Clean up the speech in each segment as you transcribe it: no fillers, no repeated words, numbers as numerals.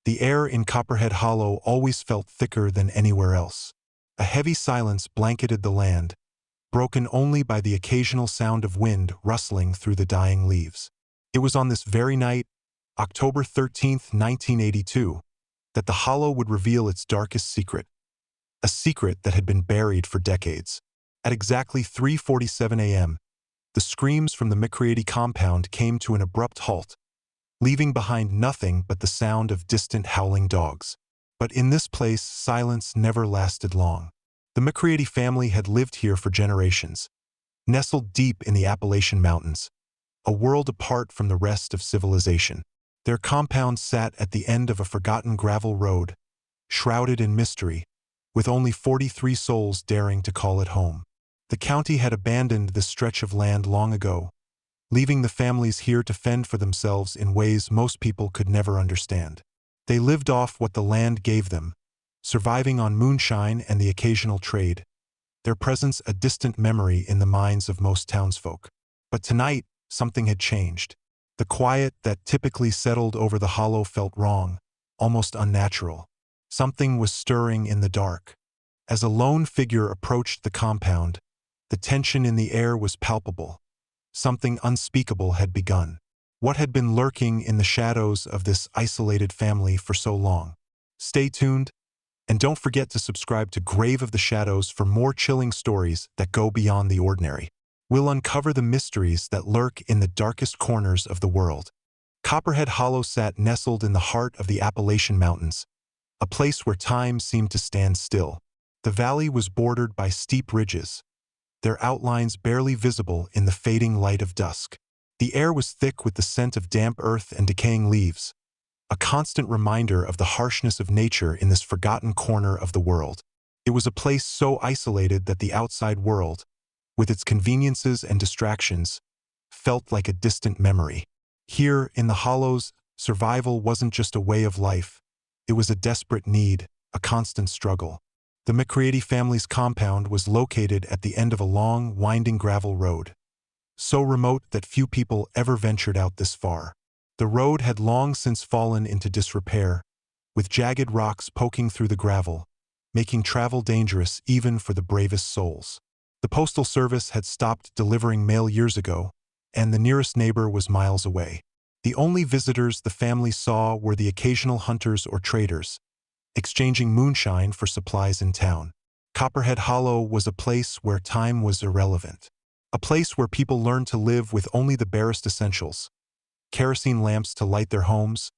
The air in Copperhead Hollow always felt thicker than anywhere else. A heavy silence blanketed the land, broken only by the occasional sound of wind rustling through the dying leaves. It was on this very night, October 13th, 1982, that the Hollow would reveal its darkest secret, a secret that had been buried for decades. At exactly 3:47 a.m., the screams from the McCreaty compound came to an abrupt halt, leaving behind nothing but the sound of distant howling dogs. But in this place, silence never lasted long. The McCreaty family had lived here for generations, nestled deep in the Appalachian mountains, a world apart from the rest of civilization. Their compound sat at the end of a forgotten gravel road, shrouded in mystery, with only 43 souls daring to call it home. The county had abandoned this stretch of land long ago, leaving the families here to fend for themselves in ways most people could never understand. They lived off what the land gave them, surviving on moonshine and the occasional trade, their presence a distant memory in the minds of most townsfolk. But tonight, something had changed. The quiet that typically settled over the Hollow felt wrong, almost unnatural. Something was stirring in the dark. As a lone figure approached the compound, the tension in the air was palpable. Something unspeakable had begun. What had been lurking in the shadows of this isolated family for so long? Stay tuned, and don't forget to subscribe to Grave of the Shadows for more chilling stories that go beyond the ordinary. We'll uncover the mysteries that lurk in the darkest corners of the world. Copperhead Hollow sat nestled in the heart of the Appalachian Mountains, a place where time seemed to stand still. The valley was bordered by steep ridges, their outlines barely visible in the fading light of dusk. The air was thick with the scent of damp earth and decaying leaves, a constant reminder of the harshness of nature in this forgotten corner of the world. It was a place so isolated that the outside world, with its conveniences and distractions, felt like a distant memory. Here, in the Hollows, survival wasn't just a way of life. It was a desperate need, a constant struggle. The McCreaty family's compound was located at the end of a long, winding gravel road, so remote that few people ever ventured out this far. The road had long since fallen into disrepair, with jagged rocks poking through the gravel, making travel dangerous even for the bravest souls. The postal service had stopped delivering mail years ago, and the nearest neighbor was miles away. The only visitors the family saw were the occasional hunters or traders, exchanging moonshine for supplies in town. Copperhead Hollow was a place where time was irrelevant. A place where people learned to live with only the barest essentials: kerosene lamps to light their homes,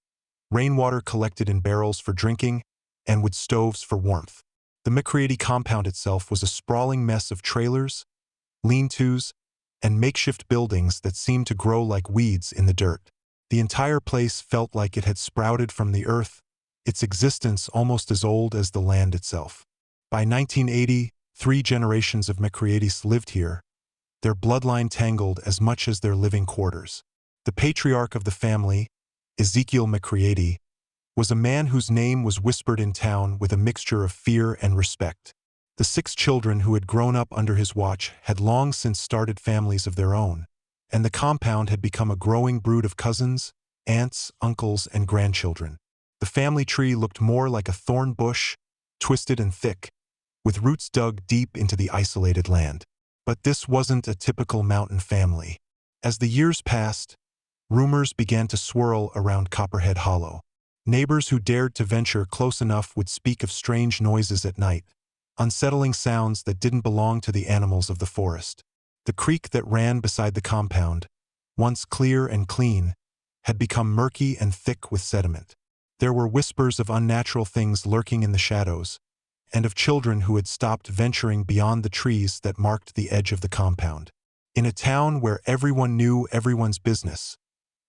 rainwater collected in barrels for drinking, and wood stoves for warmth. The McCreaty compound itself was a sprawling mess of trailers, lean-tos, and makeshift buildings that seemed to grow like weeds in the dirt. The entire place felt like it had sprouted from the earth, its existence almost as old as the land itself. By 1980, 3 generations of McCreatys lived here, their bloodline tangled as much as their living quarters. The patriarch of the family, Ezekiel McCreaty, was a man whose name was whispered in town with a mixture of fear and respect. The 6 children who had grown up under his watch had long since started families of their own, and the compound had become a growing brood of cousins, aunts, uncles, and grandchildren. The family tree looked more like a thorn bush, twisted and thick, with roots dug deep into the isolated land. But this wasn't a typical mountain family. As the years passed, rumors began to swirl around Copperhead Hollow. Neighbors who dared to venture close enough would speak of strange noises at night, unsettling sounds that didn't belong to the animals of the forest. The creek that ran beside the compound, once clear and clean, had become murky and thick with sediment. There were whispers of unnatural things lurking in the shadows, and of children who had stopped venturing beyond the trees that marked the edge of the compound. In a town where everyone knew everyone's business,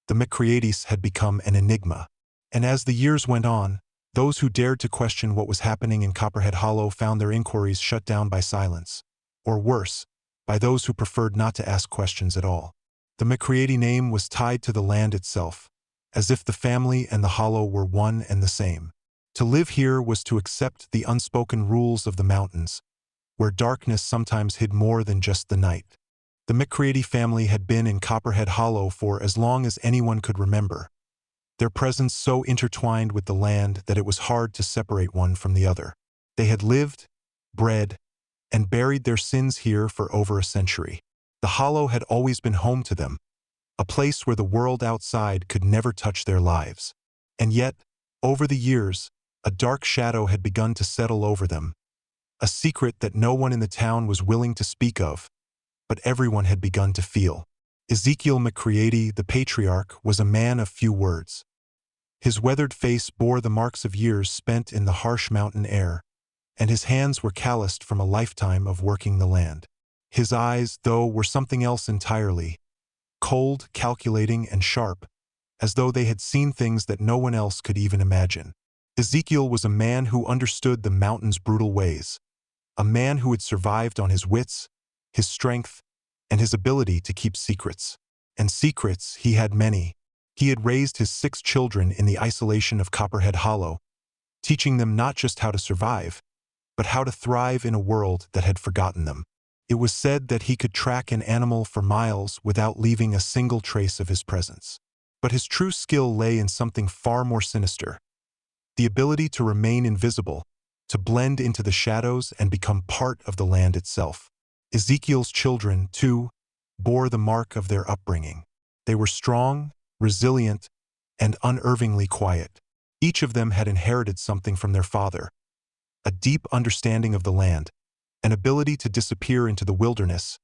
the McCreatys had become an enigma. And as the years went on, those who dared to question what was happening in Copperhead Hollow found their inquiries shut down by silence, or worse, by those who preferred not to ask questions at all. The McCreaty name was tied to the land itself, as if the family and the Hollow were one and the same. To live here was to accept the unspoken rules of the mountains, where darkness sometimes hid more than just the night. The McCreaty family had been in Copperhead Hollow for as long as anyone could remember, their presence so intertwined with the land that it was hard to separate one from the other. They had lived, bred, and buried their sins here for over a century. The hollow had always been home to them, a place where the world outside could never touch their lives. And yet, over the years, a dark shadow had begun to settle over them, a secret that no one in the town was willing to speak of, but everyone had begun to feel. Ezekiel McCreaty, the patriarch, was a man of few words. His weathered face bore the marks of years spent in the harsh mountain air, and his hands were calloused from a lifetime of working the land. His eyes, though, were something else entirely, cold, calculating, and sharp, as though they had seen things that no one else could even imagine. Ezekiel was a man who understood the mountain's brutal ways, a man who had survived on his wits, his strength, and his ability to keep secrets. And secrets he had many. He had raised his 6 children in the isolation of Copperhead Hollow, teaching them not just how to survive, but how to thrive in a world that had forgotten them. It was said that he could track an animal for miles without leaving a single trace of his presence. But his true skill lay in something far more sinister: the ability to remain invisible, to blend into the shadows and become part of the land itself. Ezekiel's children, too, bore the mark of their upbringing. They were strong, resilient, and unervingly quiet. Each of them had inherited something from their father: a deep understanding of the land, an ability to disappear into the wilderness,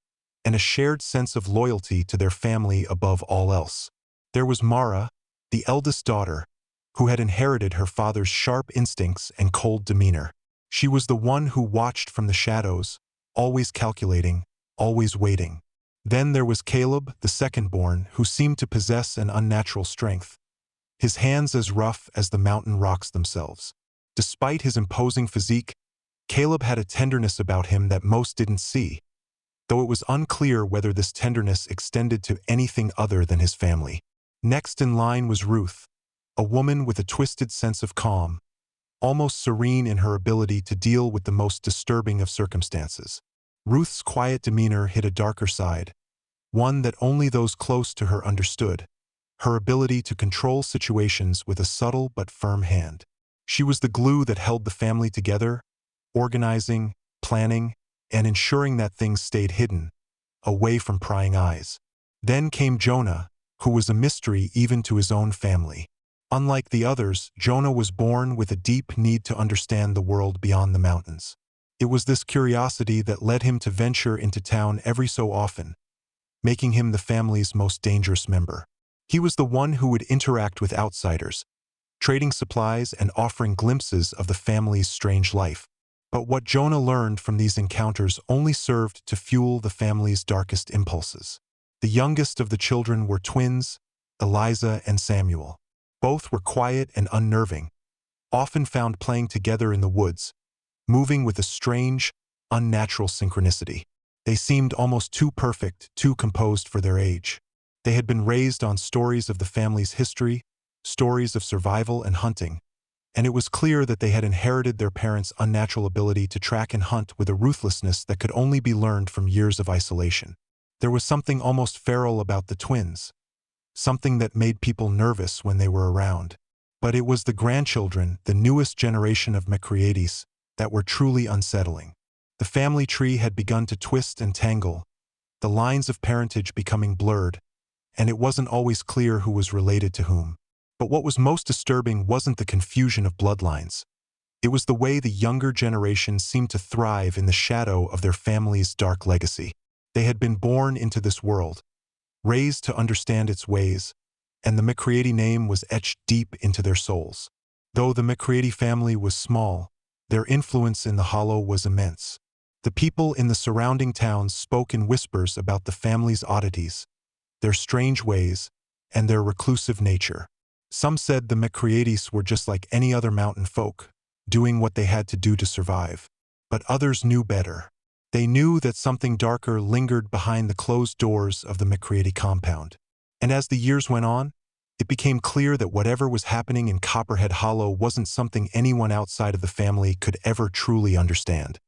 and a shared sense of loyalty to their family above all else. There was Mara, the eldest daughter, who had inherited her father's sharp instincts and cold demeanor. She was the one who watched from the shadows, always calculating, always waiting. Then there was Caleb, the second-born, who seemed to possess an unnatural strength, his hands as rough as the mountain rocks themselves. Despite his imposing physique, Caleb had a tenderness about him that most didn't see, though it was unclear whether this tenderness extended to anything other than his family. Next in line was Ruth, a woman with a twisted sense of calm, almost serene in her ability to deal with the most disturbing of circumstances. Ruth's quiet demeanor hid a darker side, one that only those close to her understood: her ability to control situations with a subtle but firm hand. She was the glue that held the family together, organizing, planning, and ensuring that things stayed hidden, away from prying eyes. Then came Jonah, who was a mystery even to his own family. Unlike the others, Jonah was born with a deep need to understand the world beyond the mountains. It was this curiosity that led him to venture into town every so often, making him the family's most dangerous member. He was the one who would interact with outsiders, trading supplies and offering glimpses of the family's strange life. But what Jonah learned from these encounters only served to fuel the family's darkest impulses. The youngest of the children were twins, Eliza and Samuel. Both were quiet and unnerving, often found playing together in the woods, moving with a strange, unnatural synchronicity. They seemed almost too perfect, too composed for their age. They had been raised on stories of the family's history, stories of survival and hunting, and it was clear that they had inherited their parents' unnatural ability to track and hunt with a ruthlessness that could only be learned from years of isolation. There was something almost feral about the twins, something that made people nervous when they were around. But it was the grandchildren, the newest generation of McCreatys, that were truly unsettling. The family tree had begun to twist and tangle, the lines of parentage becoming blurred, and it wasn't always clear who was related to whom. But what was most disturbing wasn't the confusion of bloodlines. It was the way the younger generation seemed to thrive in the shadow of their family's dark legacy. They had been born into this world, raised to understand its ways, and the McCreaty name was etched deep into their souls. Though the McCreaty family was small, their influence in the Hollow was immense. The people in the surrounding towns spoke in whispers about the family's oddities, their strange ways, and their reclusive nature. Some said the McCreatys were just like any other mountain folk, doing what they had to do to survive. But others knew better. They knew that something darker lingered behind the closed doors of the McCreaty compound. And as the years went on, it became clear that whatever was happening in Copperhead Hollow wasn't something anyone outside of the family could ever truly understand.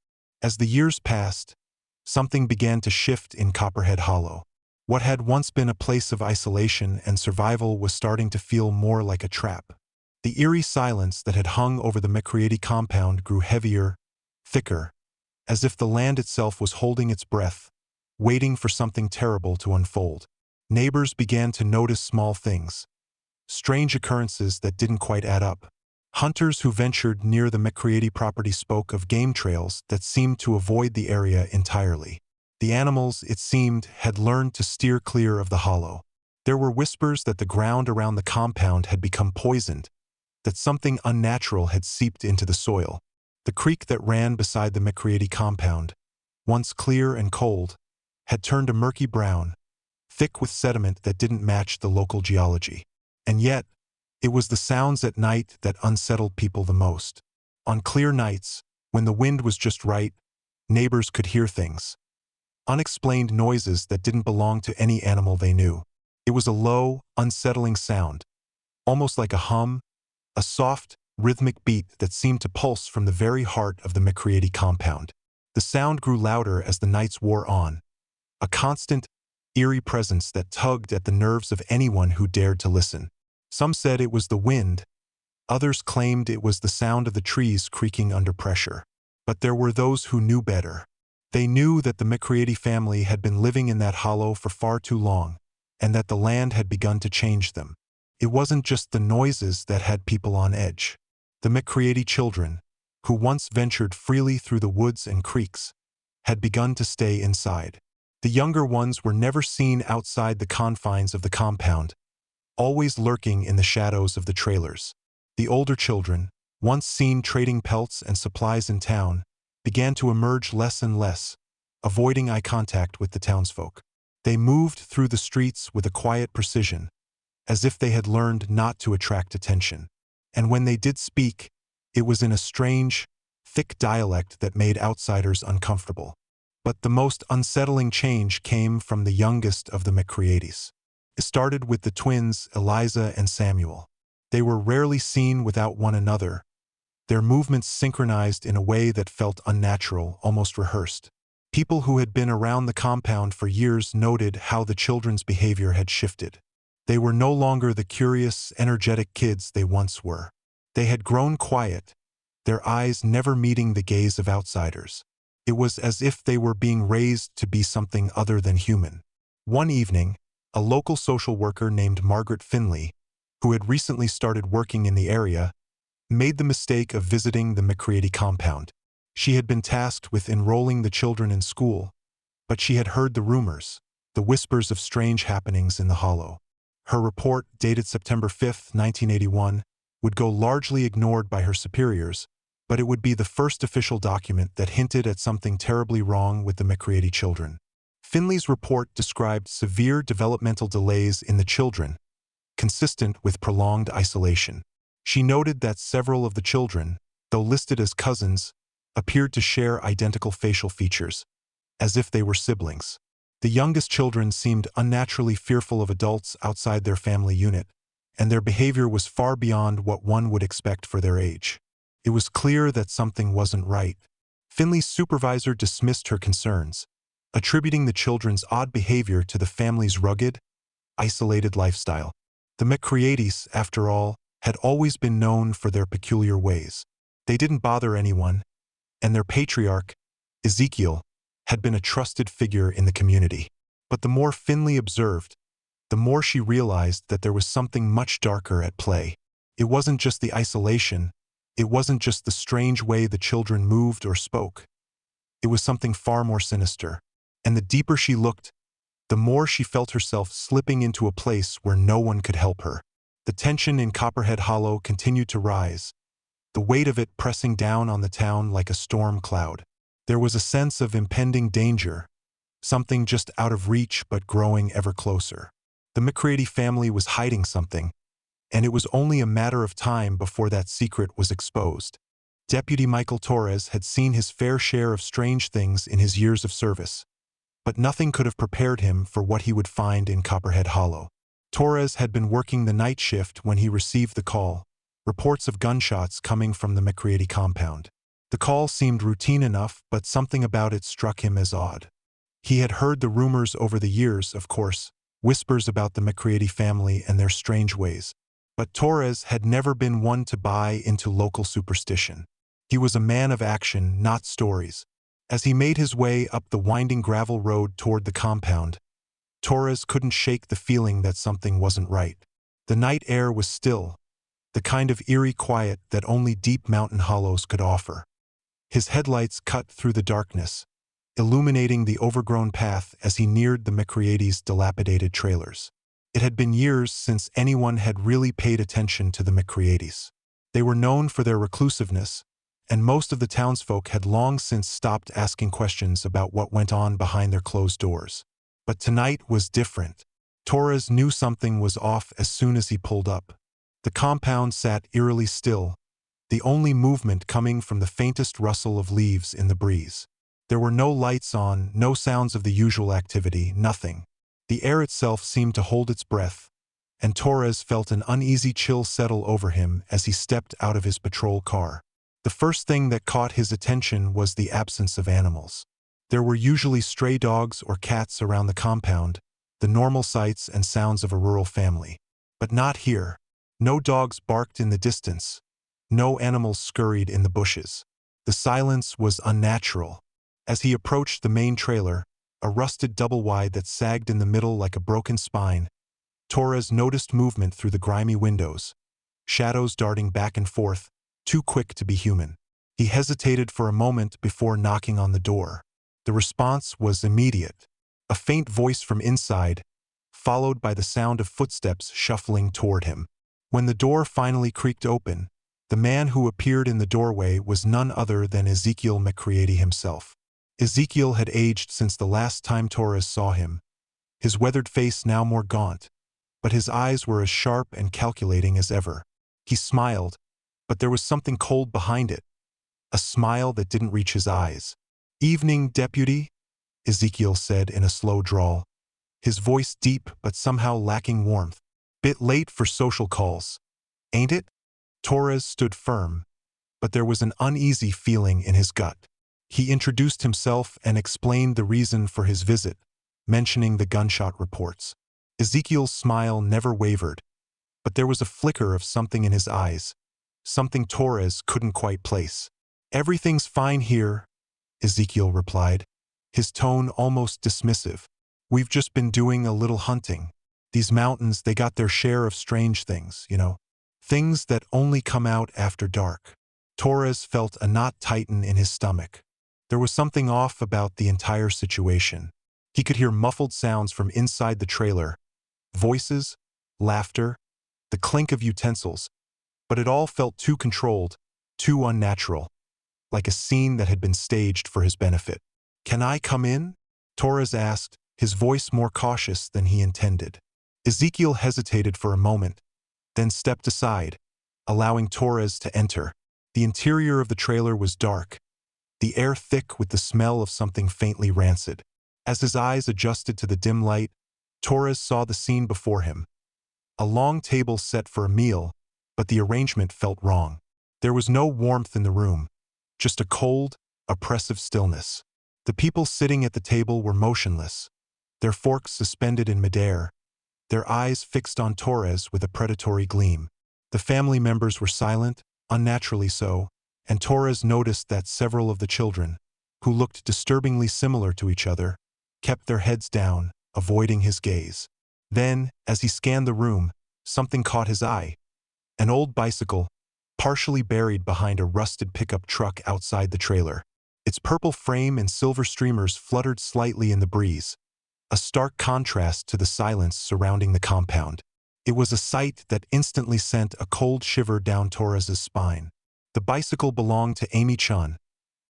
As the years passed, something began to shift in Copperhead Hollow. What had once been a place of isolation and survival was starting to feel more like a trap. The eerie silence that had hung over the McCreaty compound grew heavier, thicker, as if the land itself was holding its breath, waiting for something terrible to unfold. Neighbors began to notice small things, strange occurrences that didn't quite add up. Hunters who ventured near the McCreaty property spoke of game trails that seemed to avoid the area entirely. The animals, it seemed, had learned to steer clear of the hollow. There were whispers that the ground around the compound had become poisoned, that something unnatural had seeped into the soil. The creek that ran beside the McCreaty compound, once clear and cold, had turned a murky brown, thick with sediment that didn't match the local geology. And yet, it was the sounds at night that unsettled people the most. On clear nights, when the wind was just right, neighbors could hear things. Unexplained noises that didn't belong to any animal they knew. It was a low, unsettling sound, almost like a hum, a soft, rhythmic beat that seemed to pulse from the very heart of the McCreaty compound. The sound grew louder as the nights wore on, a constant, eerie presence that tugged at the nerves of anyone who dared to listen. Some said it was the wind, others claimed it was the sound of the trees creaking under pressure. But there were those who knew better. They knew that the McCreaty family had been living in that hollow for far too long, and that the land had begun to change them. It wasn't just the noises that had people on edge. The McCreaty children, who once ventured freely through the woods and creeks, had begun to stay inside. The younger ones were never seen outside the confines of the compound, always lurking in the shadows of the trailers. The older children, once seen trading pelts and supplies in town, began to emerge less and less, avoiding eye contact with the townsfolk. They moved through the streets with a quiet precision, as if they had learned not to attract attention. And when they did speak, it was in a strange, thick dialect that made outsiders uncomfortable. But the most unsettling change came from the youngest of the McCreatys. It started with the twins, Eliza and Samuel. They were rarely seen without one another, their movements synchronized in a way that felt unnatural, almost rehearsed. People who had been around the compound for years noted how the children's behavior had shifted. They were no longer the curious, energetic kids they once were. They had grown quiet, their eyes never meeting the gaze of outsiders. It was as if they were being raised to be something other than human. One evening, a local social worker named Margaret Finley, who had recently started working in the area, made the mistake of visiting the McCreaty compound. She had been tasked with enrolling the children in school, but she had heard the rumors, the whispers of strange happenings in the hollow. Her report, dated September 5, 1981, would go largely ignored by her superiors, but it would be the first official document that hinted at something terribly wrong with the McCreaty children. Finley's report described severe developmental delays in the children, consistent with prolonged isolation. She noted that several of the children, though listed as cousins, appeared to share identical facial features, as if they were siblings. The youngest children seemed unnaturally fearful of adults outside their family unit, and their behavior was far beyond what one would expect for their age. It was clear that something wasn't right. Finley's supervisor dismissed her concerns, attributing the children's odd behavior to the family's rugged, isolated lifestyle. The McCreatys, after all, had always been known for their peculiar ways. They didn't bother anyone, and their patriarch, Ezekiel, had been a trusted figure in the community. But the more Finley observed, the more she realized that there was something much darker at play. It wasn't just the isolation, it wasn't just the strange way the children moved or spoke. It was something far more sinister. And the deeper she looked, the more she felt herself slipping into a place where no one could help her. The tension in Copperhead Hollow continued to rise, the weight of it pressing down on the town like a storm cloud. There was a sense of impending danger, something just out of reach but growing ever closer. The McCreaty family was hiding something, and it was only a matter of time before that secret was exposed. Deputy Michael Torres had seen his fair share of strange things in his years of service, but nothing could have prepared him for what he would find in Copperhead Hollow. Torres had been working the night shift when he received the call, reports of gunshots coming from the McCreaty compound. The call seemed routine enough, but something about it struck him as odd. He had heard the rumors over the years, of course, whispers about the McCreaty family and their strange ways. But Torres had never been one to buy into local superstition. He was a man of action, not stories. As he made his way up the winding gravel road toward the compound, Torres couldn't shake the feeling that something wasn't right. The night air was still, the kind of eerie quiet that only deep mountain hollows could offer. His headlights cut through the darkness, illuminating the overgrown path as he neared the McCreaty's dilapidated trailers. It had been years since anyone had really paid attention to the McCreatys. They were known for their reclusiveness, and most of the townsfolk had long since stopped asking questions about what went on behind their closed doors. But tonight was different. Torres knew something was off as soon as he pulled up. The compound sat eerily still, the only movement coming from the faintest rustle of leaves in the breeze. There were no lights on, no sounds of the usual activity, nothing. The air itself seemed to hold its breath, and Torres felt an uneasy chill settle over him as he stepped out of his patrol car. The first thing that caught his attention was the absence of animals. There were usually stray dogs or cats around the compound, the normal sights and sounds of a rural family. But not here. No dogs barked in the distance. No animals scurried in the bushes. The silence was unnatural. As he approached the main trailer, a rusted double-wide that sagged in the middle like a broken spine, Torres noticed movement through the grimy windows, shadows darting back and forth, too quick to be human. He hesitated for a moment before knocking on the door. The response was immediate. A faint voice from inside, followed by the sound of footsteps shuffling toward him. When the door finally creaked open, the man who appeared in the doorway was none other than Ezekiel McCreaty himself. Ezekiel had aged since the last time Torres saw him, his weathered face now more gaunt, but his eyes were as sharp and calculating as ever. He smiled, but there was something cold behind it, a smile that didn't reach his eyes. "Evening, deputy," Ezekiel said in a slow drawl, his voice deep but somehow lacking warmth. "Bit late for social calls, ain't it?" Torres stood firm, but there was an uneasy feeling in his gut. He introduced himself and explained the reason for his visit, mentioning the gunshot reports. Ezekiel's smile never wavered, but there was a flicker of something in his eyes, something Torres couldn't quite place. "Everything's fine here," Ezekiel replied, his tone almost dismissive. "We've just been doing a little hunting. These mountains, they got their share of strange things, you know. Things that only come out after dark." Torres felt a knot tighten in his stomach. There was something off about the entire situation. He could hear muffled sounds from inside the trailer, voices, laughter, the clink of utensils, but it all felt too controlled, too unnatural, like a scene that had been staged for his benefit. "Can I come in?" Torres asked, his voice more cautious than he intended. Ezekiel hesitated for a moment, then stepped aside, allowing Torres to enter. The interior of the trailer was dark, the air thick with the smell of something faintly rancid. As his eyes adjusted to the dim light, Torres saw the scene before him. A long table set for a meal, but the arrangement felt wrong. There was no warmth in the room, just a cold, oppressive stillness. The people sitting at the table were motionless, their forks suspended in midair, their eyes fixed on Torres with a predatory gleam. The family members were silent, unnaturally so, and Torres noticed that several of the children, who looked disturbingly similar to each other, kept their heads down, avoiding his gaze. Then, as he scanned the room, something caught his eye. An old bicycle, partially buried behind a rusted pickup truck outside the trailer. Its purple frame and silver streamers fluttered slightly in the breeze, a stark contrast to the silence surrounding the compound. It was a sight that instantly sent a cold shiver down Torres's spine. The bicycle belonged to Amy Chun,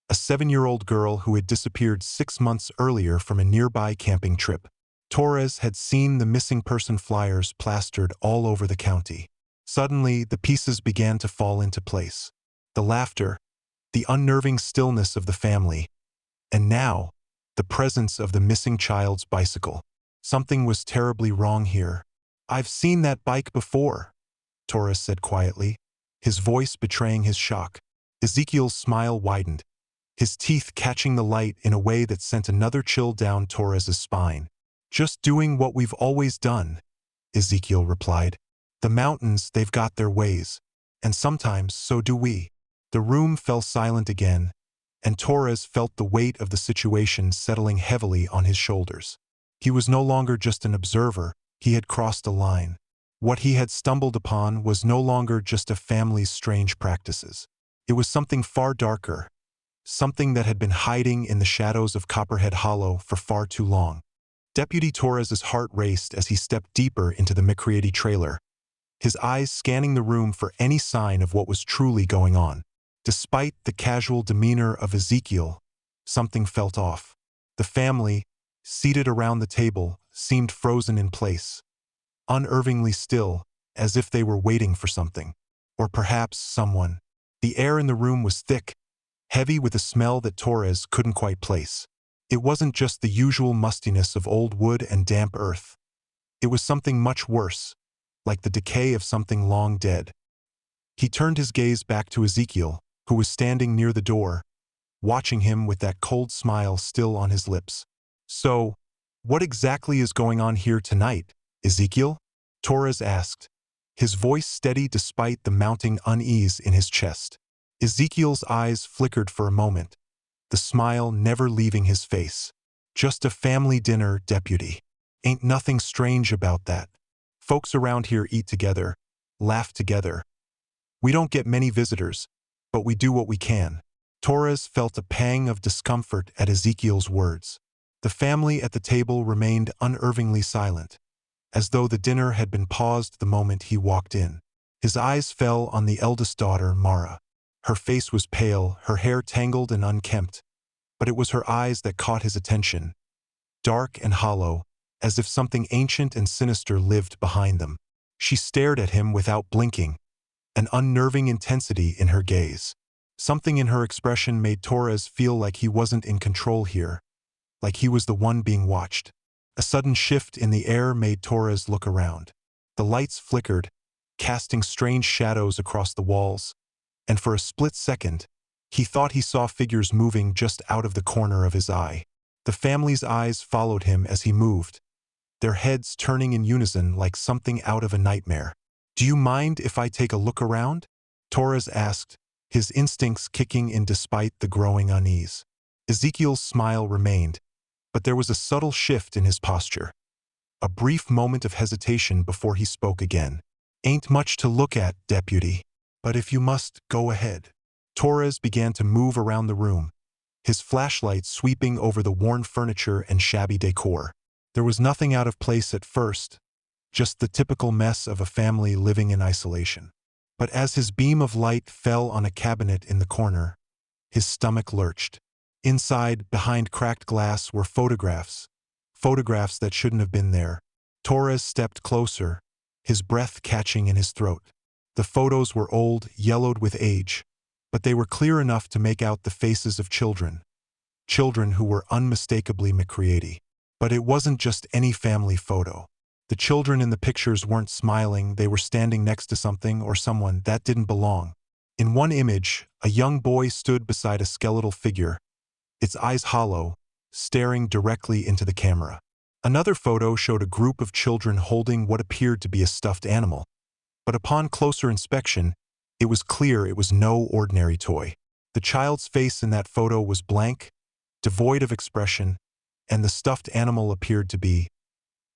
a 7-year-old girl who had disappeared 6 months earlier from a nearby camping trip. Torres had seen the missing person flyers plastered all over the county. Suddenly, the pieces began to fall into place. The laughter, the unnerving stillness of the family, and now, the presence of the missing child's bicycle. Something was terribly wrong here. "I've seen that bike before," Torres said quietly, his voice betraying his shock. Ezekiel's smile widened, his teeth catching the light in a way that sent another chill down Torres's spine. "Just doing what we've always done," Ezekiel replied. "The mountains, they've got their ways. And sometimes, so do we." The room fell silent again, and Torres felt the weight of the situation settling heavily on his shoulders. He was no longer just an observer, he had crossed a line. What he had stumbled upon was no longer just a family's strange practices. It was something far darker, something that had been hiding in the shadows of Copperhead Hollow for far too long. Deputy Torres's heart raced as he stepped deeper into the McCreaty trailer, his eyes scanning the room for any sign of what was truly going on. Despite the casual demeanor of Ezekiel, something felt off. The family, seated around the table, seemed frozen in place, unervingly still, as if they were waiting for something. Or perhaps someone. The air in the room was thick, heavy with a smell that Torres couldn't quite place. It wasn't just the usual mustiness of old wood and damp earth. It was something much worse, like the decay of something long dead. He turned his gaze back to Ezekiel, who was standing near the door, watching him with that cold smile still on his lips. "So, what exactly is going on here tonight, Ezekiel?" Torres asked, his voice steady despite the mounting unease in his chest. Ezekiel's eyes flickered for a moment, the smile never leaving his face. "Just a family dinner, deputy. Ain't nothing strange about that. Folks around here eat together, laugh together. We don't get many visitors, but we do what we can." Torres felt a pang of discomfort at Ezekiel's words. The family at the table remained unervingly silent, as though the dinner had been paused the moment he walked in. His eyes fell on the eldest daughter, Mara. Her face was pale, her hair tangled and unkempt, but it was her eyes that caught his attention, dark and hollow, as if something ancient and sinister lived behind them. She stared at him without blinking, an unnerving intensity in her gaze. Something in her expression made Torres feel like he wasn't in control here, like he was the one being watched. A sudden shift in the air made Torres look around. The lights flickered, casting strange shadows across the walls, and for a split second, he thought he saw figures moving just out of the corner of his eye. The family's eyes followed him as he moved, their heads turning in unison like something out of a nightmare. "Do you mind if I take a look around?" Torres asked, his instincts kicking in despite the growing unease. Ezekiel's smile remained, but there was a subtle shift in his posture. A brief moment of hesitation before he spoke again. "Ain't much to look at, deputy, but if you must, go ahead." Torres began to move around the room, his flashlight sweeping over the worn furniture and shabby decor. There was nothing out of place at first, just the typical mess of a family living in isolation. But as his beam of light fell on a cabinet in the corner, his stomach lurched. Inside, behind cracked glass, were photographs that shouldn't have been there. Torres stepped closer, his breath catching in his throat. The photos were old, yellowed with age, but they were clear enough to make out the faces of children who were unmistakably McCreaty. But it wasn't just any family photo. The children in the pictures weren't smiling, they were standing next to something or someone that didn't belong. In one image, a young boy stood beside a skeletal figure, its eyes hollow, staring directly into the camera. Another photo showed a group of children holding what appeared to be a stuffed animal. But upon closer inspection, it was clear it was no ordinary toy. The child's face in that photo was blank, devoid of expression, and the stuffed animal appeared to be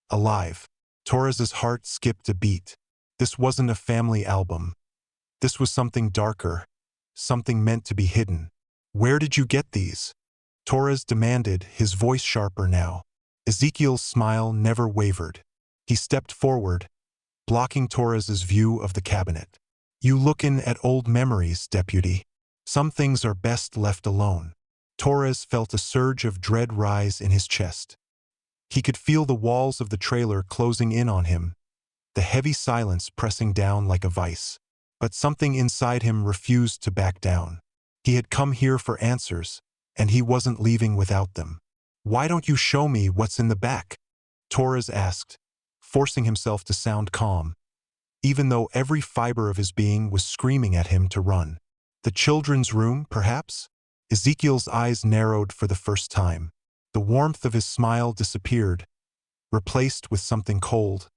alive. Torres's heart skipped a beat. This wasn't a family album. This was something darker, something meant to be hidden. "Where did you get these?" Torres demanded, his voice sharper now. Ezekiel's smile never wavered. He stepped forward, blocking Torres's view of the cabinet. "You lookin' at old memories, deputy. Some things are best left alone." Torres felt a surge of dread rise in his chest. He could feel the walls of the trailer closing in on him, the heavy silence pressing down like a vice. But something inside him refused to back down. He had come here for answers, and he wasn't leaving without them. "Why don't you show me what's in the back?" Torres asked, forcing himself to sound calm, even though every fiber of his being was screaming at him to run. "The children's room, perhaps?" Ezekiel's eyes narrowed for the first time. The warmth of his smile disappeared, replaced with something cold,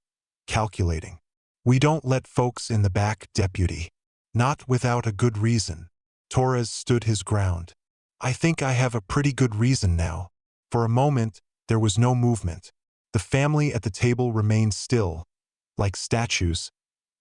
calculating. "We don't let folks in the back, deputy. Not without a good reason." Torres stood his ground. "I think I have a pretty good reason now." For a moment, there was no movement. The family at the table remained still, like statues,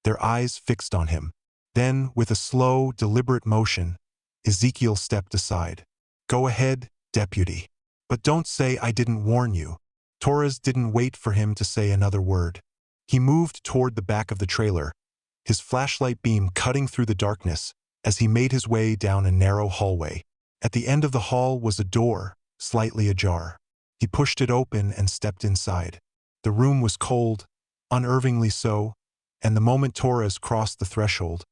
their eyes fixed on him. Then, with a slow, deliberate motion, Ezekiel stepped aside. "Go ahead, deputy. But don't say I didn't warn you." Torres didn't wait for him to say another word. He moved toward the back of the trailer, his flashlight beam cutting through the darkness as he made his way down a narrow hallway. At the end of the hall was a door, slightly ajar. He pushed it open and stepped inside. The room was cold, unnervingly so, and the moment Torres crossed the threshold,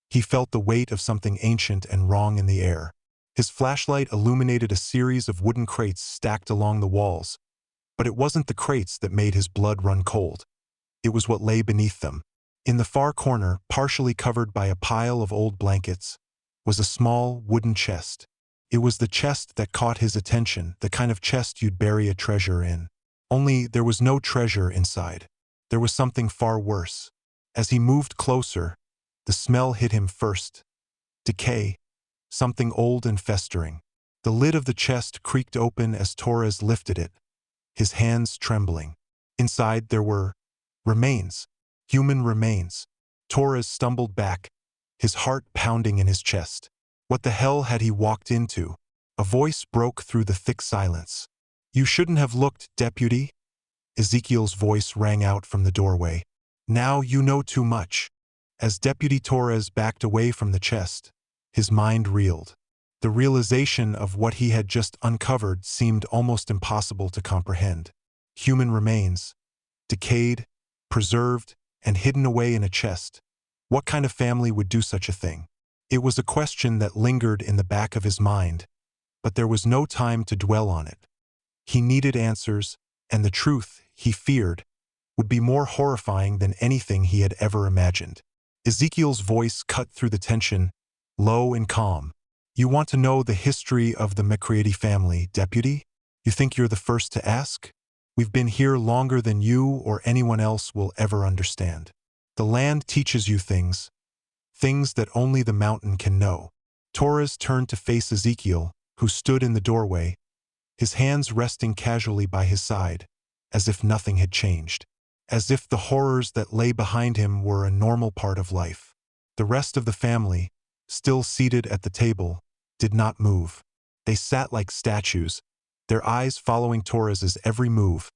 he felt the weight of something ancient and wrong in the air. His flashlight illuminated a series of wooden crates stacked along the walls, but it wasn't the crates that made his blood run cold. It was what lay beneath them. In the far corner, partially covered by a pile of old blankets, was a small wooden chest. It was the chest that caught his attention, the kind of chest you'd bury a treasure in. Only there was no treasure inside. There was something far worse. As he moved closer, the smell hit him first. Decay. Something old and festering. The lid of the chest creaked open as Torres lifted it, his hands trembling. Inside there were remains. Human remains. Torres stumbled back, his heart pounding in his chest. What the hell had he walked into? A voice broke through the thick silence. "You shouldn't have looked, deputy." Ezekiel's voice rang out from the doorway. "Now you know too much." As Deputy Torres backed away from the chest, his mind reeled. The realization of what he had just uncovered seemed almost impossible to comprehend. Human remains, decayed, preserved, and hidden away in a chest. What kind of family would do such a thing? It was a question that lingered in the back of his mind, but there was no time to dwell on it. He needed answers, and the truth, he feared, would be more horrifying than anything he had ever imagined. Ezekiel's voice cut through the tension, low and calm. "You want to know the history of the McCreaty family, deputy? You think you're the first to ask? We've been here longer than you or anyone else will ever understand. The land teaches you things that only the mountain can know." Torres turned to face Ezekiel, who stood in the doorway, his hands resting casually by his side, as if nothing had changed. As if the horrors that lay behind him were a normal part of life. The rest of the family, still seated at the table, did not move. They sat like statues, their eyes following Torres's every move,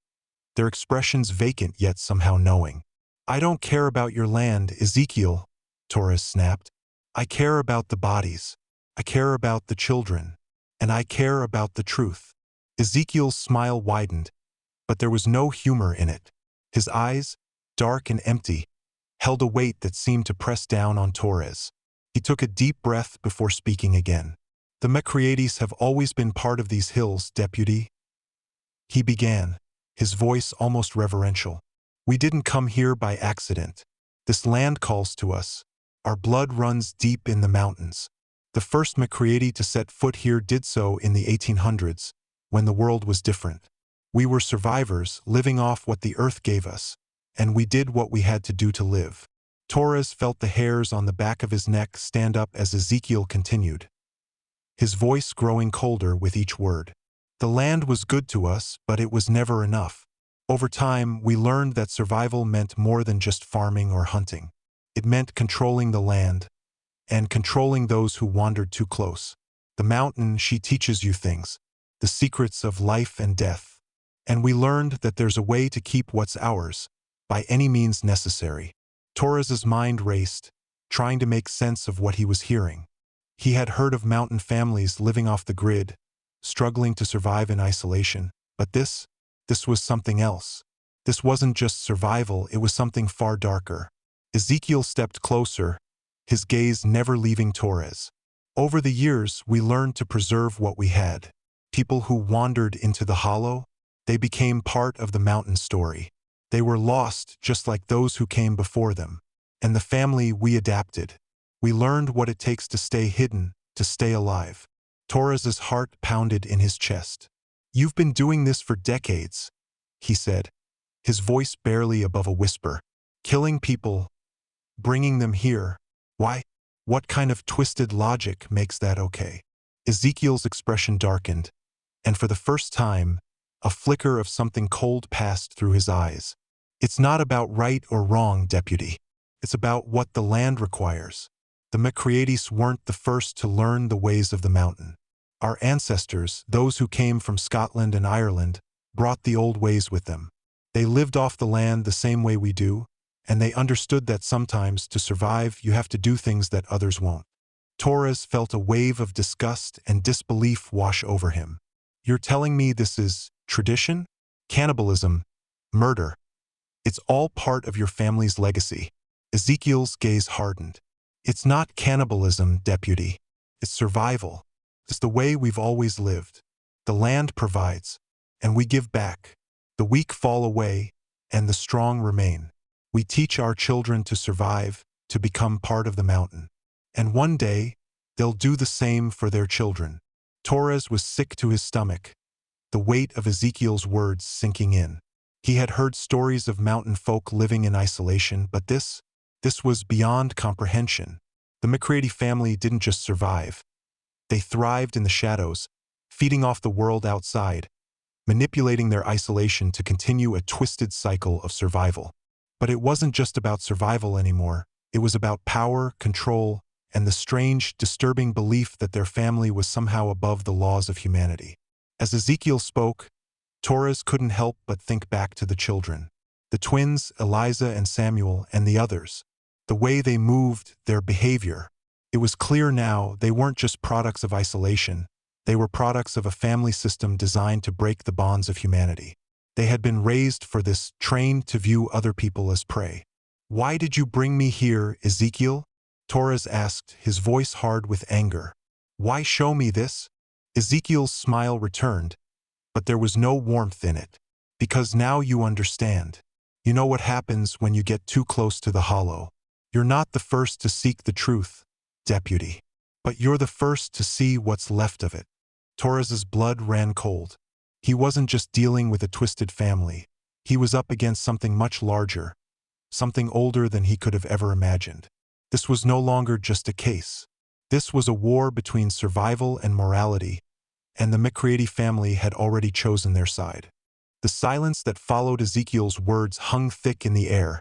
their expressions vacant yet somehow knowing. "I don't care about your land, Ezekiel," Torres snapped. "I care about the bodies. I care about the children. And I care about the truth." Ezekiel's smile widened, but there was no humor in it. His eyes, dark and empty, held a weight that seemed to press down on Torres. He took a deep breath before speaking again. "The McCreatys have always been part of these hills, deputy," he began, his voice almost reverential. "We didn't come here by accident. This land calls to us. Our blood runs deep in the mountains. The first McCreaty to set foot here did so in the 1800s, when the world was different. We were survivors, living off what the earth gave us, and we did what we had to do to live." Torres felt the hairs on the back of his neck stand up as Ezekiel continued, his voice growing colder with each word. "The land was good to us, but it was never enough. Over time, we learned that survival meant more than just farming or hunting. It meant controlling the land, and controlling those who wandered too close. The mountain, she teaches you things, the secrets of life and death. And we learned that there's a way to keep what's ours, by any means necessary." Torres's mind raced, trying to make sense of what he was hearing. He had heard of mountain families living off the grid, struggling to survive in isolation, but this was something else. This wasn't just survival, it was something far darker. Ezekiel stepped closer, his gaze never leaving Torres. "Over the years, we learned to preserve what we had. People who wandered into the hollow, they became part of the mountain story. They were lost just like those who came before them. And the family, we adapted. We learned what it takes to stay hidden, to stay alive. Torres's heart pounded in his chest. "You've been doing this for decades," he said, his voice barely above a whisper. "Killing people, bringing them here. Why? What kind of twisted logic makes that okay?" Ezekiel's expression darkened, and for the first time, a flicker of something cold passed through his eyes. "It's not about right or wrong, deputy. It's about what the land requires. The McCreaty's weren't the first to learn the ways of the mountain. Our ancestors, those who came from Scotland and Ireland, brought the old ways with them. They lived off the land the same way we do, and they understood that sometimes, to survive, you have to do things that others won't." Torres felt a wave of disgust and disbelief wash over him. "You're telling me this is tradition? Cannibalism? Murder? It's all part of your family's legacy?" Ezekiel's gaze hardened. "It's not cannibalism, deputy. It's survival. It's the way we've always lived. The land provides, and we give back. The weak fall away, and the strong remain. We teach our children to survive, to become part of the mountain. And one day, they'll do the same for their children." Torres was sick to his stomach, the weight of Ezekiel's words sinking in. He had heard stories of mountain folk living in isolation, but this was beyond comprehension. The McCreaty family didn't just survive. They thrived in the shadows, feeding off the world outside, manipulating their isolation to continue a twisted cycle of survival. But it wasn't just about survival anymore. It was about power, control, and the strange, disturbing belief that their family was somehow above the laws of humanity. As Ezekiel spoke, Torres couldn't help but think back to the children. The twins, Eliza and Samuel, and the others. The way they moved, their behavior. It was clear now they weren't just products of isolation. They were products of a family system designed to break the bonds of humanity. They had been raised for this, trained to view other people as prey. "Why did you bring me here, Ezekiel?" Torres asked, his voice hard with anger. "Why show me this?" Ezekiel's smile returned, but there was no warmth in it. "Because now you understand. You know what happens when you get too close to the hollow. You're not the first to seek the truth, deputy. But you're the first to see what's left of it." Torres's blood ran cold. He wasn't just dealing with a twisted family. He was up against something much larger, something older than he could have ever imagined. This was no longer just a case. This was a war between survival and morality, and the McCreaty family had already chosen their side. The silence that followed Ezekiel's words hung thick in the air,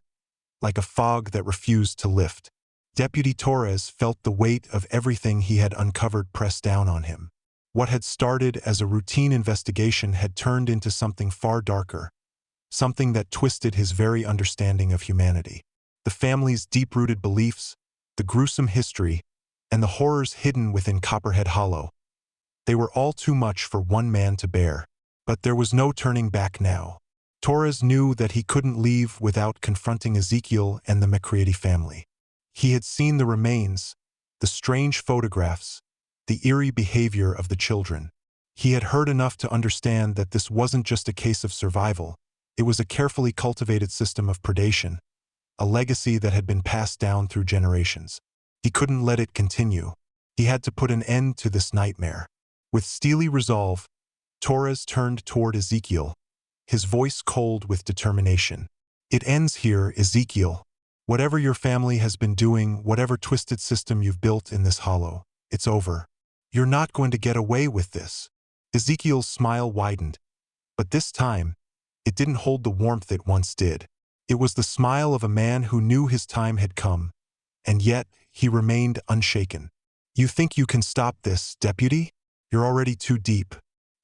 like a fog that refused to lift. Deputy Torres felt the weight of everything he had uncovered press down on him. What had started as a routine investigation had turned into something far darker, something that twisted his very understanding of humanity. The family's deep-rooted beliefs, the gruesome history, and the horrors hidden within Copperhead Hollow. They were all too much for one man to bear. But there was no turning back now. Torres knew that he couldn't leave without confronting Ezekiel and the McCreaty family. He had seen the remains, the strange photographs, the eerie behavior of the children. He had heard enough to understand that this wasn't just a case of survival. It was a carefully cultivated system of predation, a legacy that had been passed down through generations. He couldn't let it continue. He had to put an end to this nightmare. With steely resolve, Torres turned toward Ezekiel, his voice cold with determination. "It ends here, Ezekiel. Whatever your family has been doing, whatever twisted system you've built in this hollow, it's over. You're not going to get away with this." Ezekiel's smile widened, but this time, it didn't hold the warmth it once did. It was the smile of a man who knew his time had come, and yet he remained unshaken. "You think you can stop this, deputy? You're already too deep.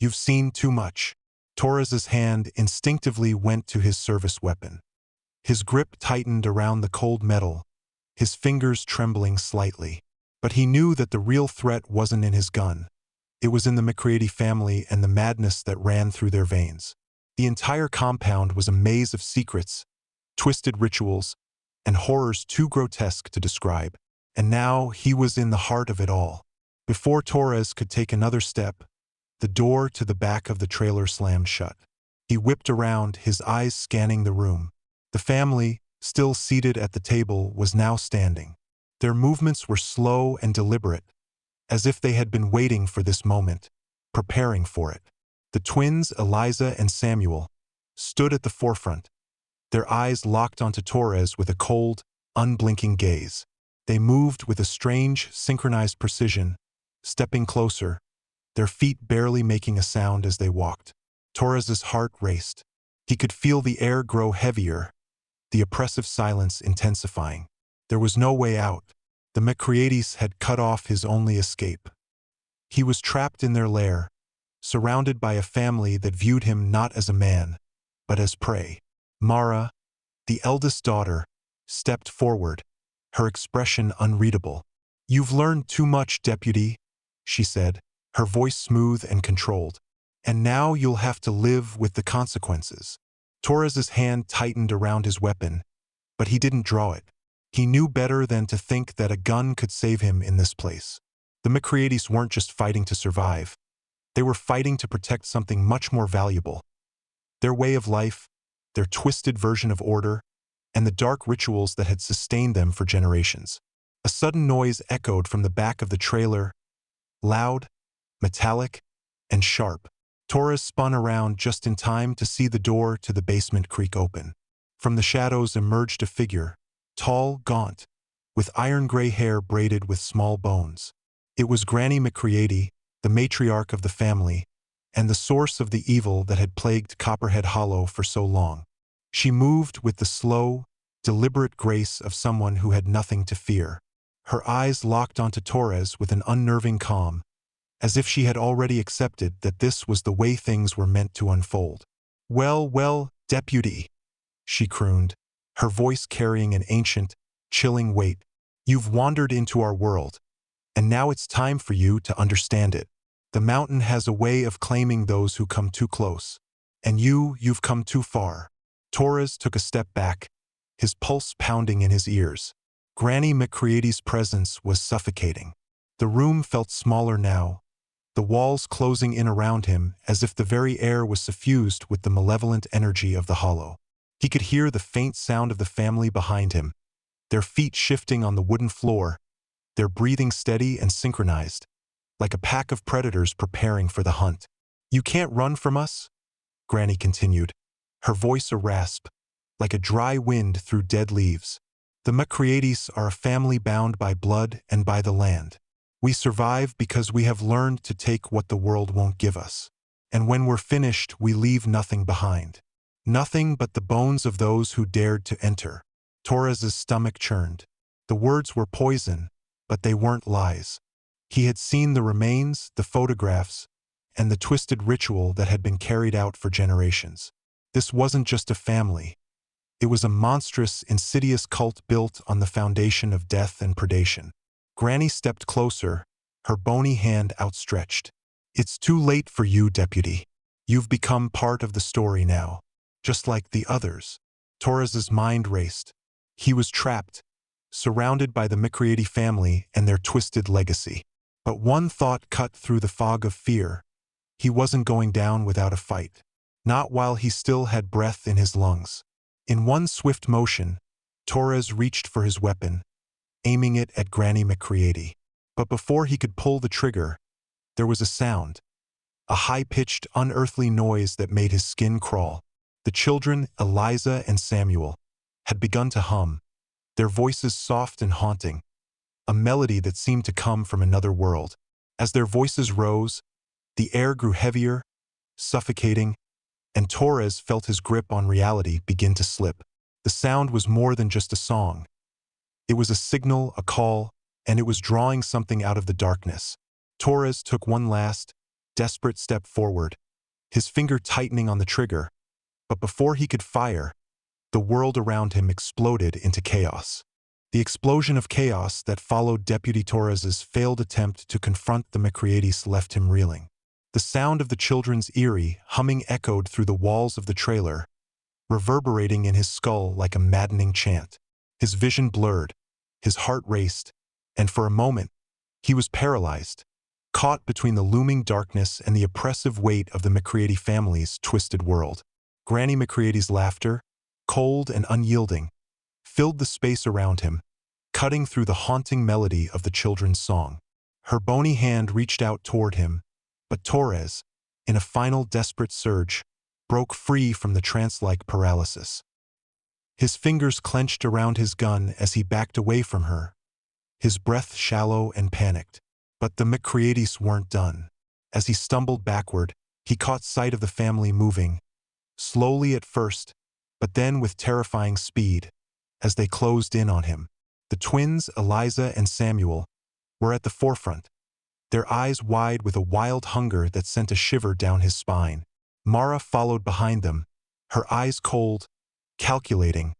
You've seen too much." Torres's hand instinctively went to his service weapon. His grip tightened around the cold metal, his fingers trembling slightly. But he knew that the real threat wasn't in his gun. It was in the McCreaty family and the madness that ran through their veins. The entire compound was a maze of secrets, twisted rituals, and horrors too grotesque to describe. And now he was in the heart of it all. Before Torres could take another step, the door to the back of the trailer slammed shut. He whipped around, his eyes scanning the room. The family, still seated at the table, was now standing. Their movements were slow and deliberate, as if they had been waiting for this moment, preparing for it. The twins, Eliza and Samuel, stood at the forefront, their eyes locked onto Torres with a cold, unblinking gaze. They moved with a strange, synchronized precision, stepping closer, their feet barely making a sound as they walked. Torres's heart raced. He could feel the air grow heavier, the oppressive silence intensifying. There was no way out. The McCreaty's had cut off his only escape. He was trapped in their lair, surrounded by a family that viewed him not as a man, but as prey. Mara, the eldest daughter, stepped forward, her expression unreadable. "You've learned too much, Deputy," she said, her voice smooth and controlled. "And now you'll have to live with the consequences." Torres's hand tightened around his weapon, but he didn't draw it. He knew better than to think that a gun could save him in this place. The McCreaty's weren't just fighting to survive. They were fighting to protect something much more valuable. Their way of life, their twisted version of order, and the dark rituals that had sustained them for generations. A sudden noise echoed from the back of the trailer, loud, metallic, and sharp. Torres spun around just in time to see the door to the basement creak open. From the shadows emerged a figure, tall, gaunt, with iron-gray hair braided with small bones. It was Granny McCreaty, the matriarch of the family, and the source of the evil that had plagued Copperhead Hollow for so long. She moved with the slow, deliberate grace of someone who had nothing to fear. Her eyes locked onto Torres with an unnerving calm, as if she had already accepted that this was the way things were meant to unfold. "Well, well, Deputy," she crooned, her voice carrying an ancient, chilling weight. "You've wandered into our world, and now it's time for you to understand it. The mountain has a way of claiming those who come too close, and you've come too far." Torres took a step back, his pulse pounding in his ears. Granny McCreaty's presence was suffocating. The room felt smaller now, the walls closing in around him as if the very air was suffused with the malevolent energy of the hollow. He could hear the faint sound of the family behind him, their feet shifting on the wooden floor, their breathing steady and synchronized, like a pack of predators preparing for the hunt. "You can't run from us," Granny continued, her voice a rasp, like a dry wind through dead leaves. "The McCreaty's are a family bound by blood and by the land. We survive because we have learned to take what the world won't give us. And when we're finished, we leave nothing behind. Nothing but the bones of those who dared to enter." Torres's stomach churned. The words were poison, but they weren't lies. He had seen the remains, the photographs, and the twisted ritual that had been carried out for generations. This wasn't just a family. It was a monstrous, insidious cult built on the foundation of death and predation. Granny stepped closer, her bony hand outstretched. "It's too late for you, Deputy. You've become part of the story now, just like the others." Torres's mind raced. He was trapped, surrounded by the McCreaty family and their twisted legacy. But one thought cut through the fog of fear. He wasn't going down without a fight. Not while he still had breath in his lungs. In one swift motion, Torres reached for his weapon, aiming it at Granny McCreaty. But before he could pull the trigger, there was a sound, a high-pitched, unearthly noise that made his skin crawl. The children, Eliza and Samuel, had begun to hum, their voices soft and haunting, a melody that seemed to come from another world. As their voices rose, the air grew heavier, suffocating, and Torres felt his grip on reality begin to slip. The sound was more than just a song. It was a signal, a call, and it was drawing something out of the darkness. Torres took one last, desperate step forward, his finger tightening on the trigger. But before he could fire, the world around him exploded into chaos. The explosion of chaos that followed Deputy Torres's failed attempt to confront the McCreaty's left him reeling. The sound of the children's eerie humming echoed through the walls of the trailer, reverberating in his skull like a maddening chant. His vision blurred, his heart raced, and for a moment, he was paralyzed, caught between the looming darkness and the oppressive weight of the McCreaty family's twisted world. Granny McCreaty's laughter, cold and unyielding, filled the space around him, cutting through the haunting melody of the children's song. Her bony hand reached out toward him, but Torres, in a final desperate surge, broke free from the trance-like paralysis. His fingers clenched around his gun as he backed away from her, his breath shallow and panicked. But the McCreatys weren't done. As he stumbled backward, he caught sight of the family moving, slowly at first, but then with terrifying speed, as they closed in on him. The twins, Eliza and Samuel, were at the forefront, their eyes wide with a wild hunger that sent a shiver down his spine. Mara followed behind them, her eyes cold, calculating,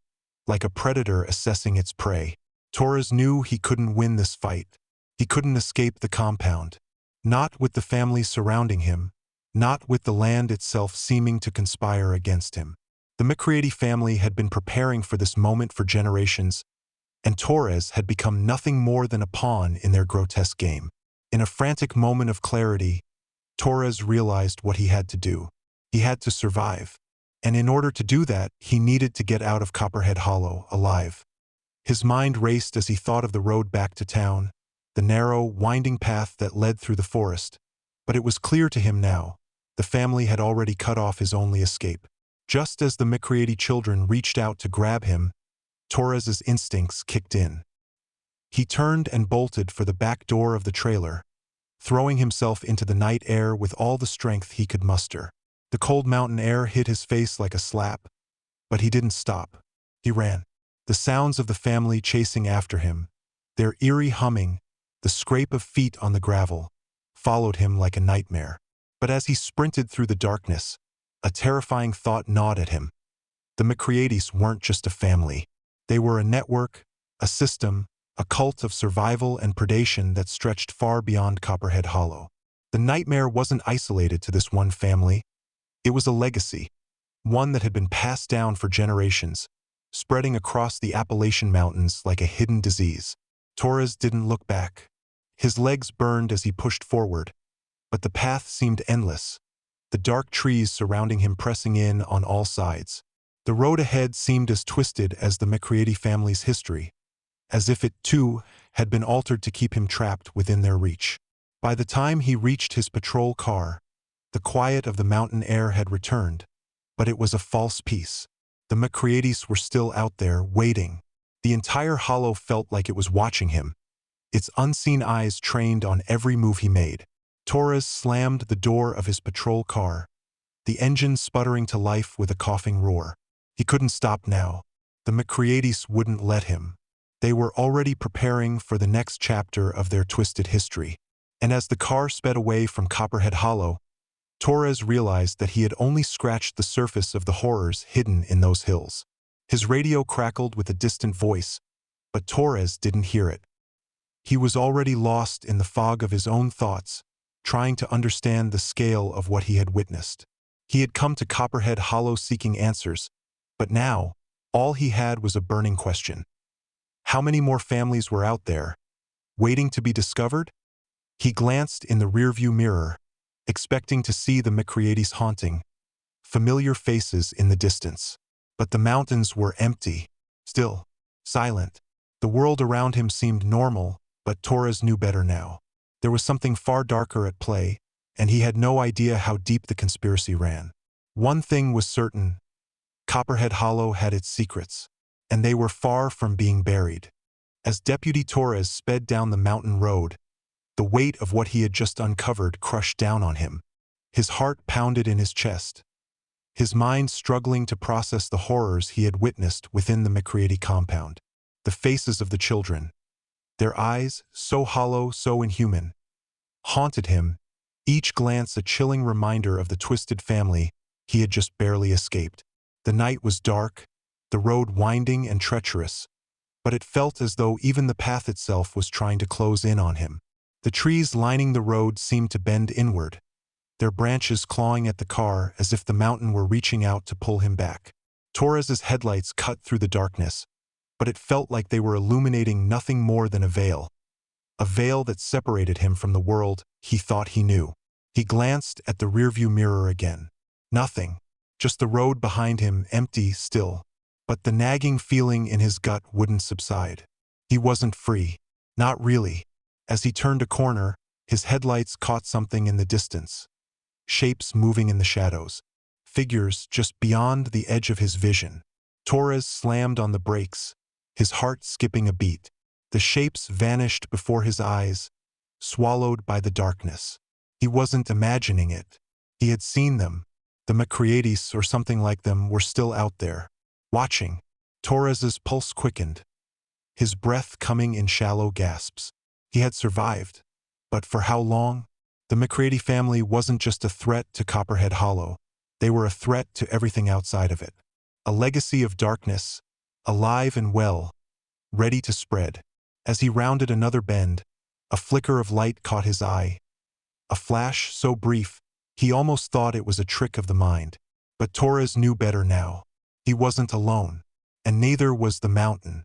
like a predator assessing its prey. Torres knew he couldn't win this fight. He couldn't escape the compound. Not with the family surrounding him, not with the land itself seeming to conspire against him. The McCreaty family had been preparing for this moment for generations, and Torres had become nothing more than a pawn in their grotesque game. In a frantic moment of clarity, Torres realized what he had to do. He had to survive, and in order to do that, he needed to get out of Copperhead Hollow alive. His mind raced as he thought of the road back to town, the narrow, winding path that led through the forest. But it was clear to him now, the family had already cut off his only escape. Just as the McCreaty children reached out to grab him, Torres's instincts kicked in. He turned and bolted for the back door of the trailer, throwing himself into the night air with all the strength he could muster. The cold mountain air hit his face like a slap, but he didn't stop. He ran. The sounds of the family chasing after him, their eerie humming, the scrape of feet on the gravel, followed him like a nightmare. But as he sprinted through the darkness, a terrifying thought gnawed at him. The McCreatys weren't just a family. They were a network, a system, a cult of survival and predation that stretched far beyond Copperhead Hollow. The nightmare wasn't isolated to this one family. It was a legacy, one that had been passed down for generations, spreading across the Appalachian mountains like a hidden disease. Torres didn't look back. His legs burned as he pushed forward, but the path seemed endless, the dark trees surrounding him pressing in on all sides. The road ahead seemed as twisted as the McCreaty family's history, as if it, too, had been altered to keep him trapped within their reach. By the time he reached his patrol car, the quiet of the mountain air had returned, but it was a false peace. The McCreatys were still out there, waiting. The entire hollow felt like it was watching him, its unseen eyes trained on every move he made. Torres slammed the door of his patrol car, the engine sputtering to life with a coughing roar. He couldn't stop now. The McCreatys wouldn't let him. They were already preparing for the next chapter of their twisted history. And as the car sped away from Copperhead Hollow, Torres realized that he had only scratched the surface of the horrors hidden in those hills. His radio crackled with a distant voice, but Torres didn't hear it. He was already lost in the fog of his own thoughts, trying to understand the scale of what he had witnessed. He had come to Copperhead Hollow seeking answers, but now, all he had was a burning question. How many more families were out there, waiting to be discovered? He glanced in the rearview mirror, expecting to see the McCreatys haunting, familiar faces in the distance. But the mountains were empty, still, silent. The world around him seemed normal, but Torres knew better now. There was something far darker at play, and he had no idea how deep the conspiracy ran. One thing was certain: Copperhead Hollow had its secrets, and they were far from being buried. As Deputy Torres sped down the mountain road, the weight of what he had just uncovered crushed down on him. His heart pounded in his chest, his mind struggling to process the horrors he had witnessed within the McCreaty compound. The faces of the children, their eyes, so hollow, so inhuman, haunted him, each glance a chilling reminder of the twisted family he had just barely escaped. The night was dark, the road winding and treacherous, but it felt as though even the path itself was trying to close in on him. The trees lining the road seemed to bend inward, their branches clawing at the car as if the mountain were reaching out to pull him back. Torres's headlights cut through the darkness, but it felt like they were illuminating nothing more than a veil that separated him from the world he thought he knew. He glanced at the rearview mirror again. Nothing, just the road behind him, empty still. But the nagging feeling in his gut wouldn't subside. He wasn't free. Not really. As he turned a corner, his headlights caught something in the distance. Shapes moving in the shadows. Figures just beyond the edge of his vision. Torres slammed on the brakes, his heart skipping a beat. The shapes vanished before his eyes, swallowed by the darkness. He wasn't imagining it. He had seen them. The McCreatys or something like them were still out there, watching. Torres's pulse quickened, his breath coming in shallow gasps. He had survived. But for how long? The McCreaty family wasn't just a threat to Copperhead Hollow. They were a threat to everything outside of it. A legacy of darkness, alive and well, ready to spread. As he rounded another bend, a flicker of light caught his eye. A flash so brief, he almost thought it was a trick of the mind. But Torres knew better now. He wasn't alone. And neither was the mountain.